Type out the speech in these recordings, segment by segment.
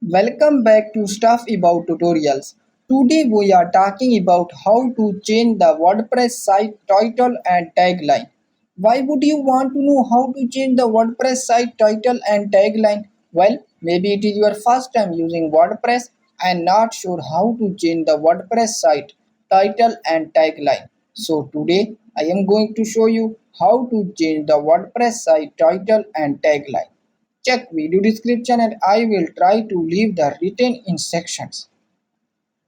Welcome back to Stuff About Tutorials. Today we are talking about how to change the WordPress site title and tagline. Why would you want to know how to change the WordPress site title and tagline? Well, maybe it is your first time using WordPress and not sure how to change the WordPress site title and tagline. So today I am going to show you how to change the WordPress site title and tagline. Check video description and I will try to leave the written in sections.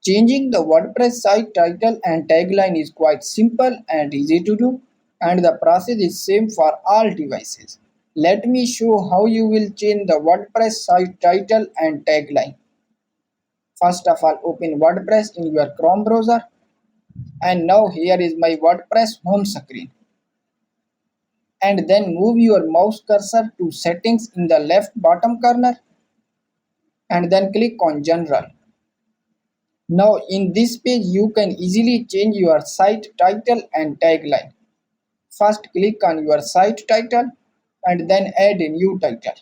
Changing the WordPress site title and tagline is quite simple and easy to do, and the process is same for all devices. Let me show how you will change the WordPress site title and tagline. First of all, open WordPress in your Chrome browser, and now here is my WordPress home screen. And then move your mouse cursor to settings in the left bottom corner and then click on General. Now in this page you can easily change your site title and tagline. First click on your site title and then add a new title.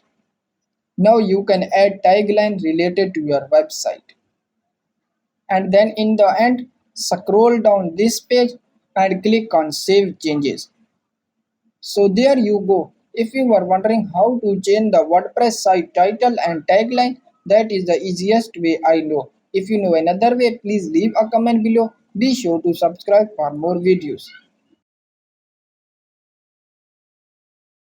Now you can add tagline related to your website. And then in the end, scroll down this page and click on Save Changes. So there you go. If you were wondering how to change the WordPress site title and tagline, that is the easiest way I know. If you know another way, please leave a comment below. Be sure to subscribe for more videos.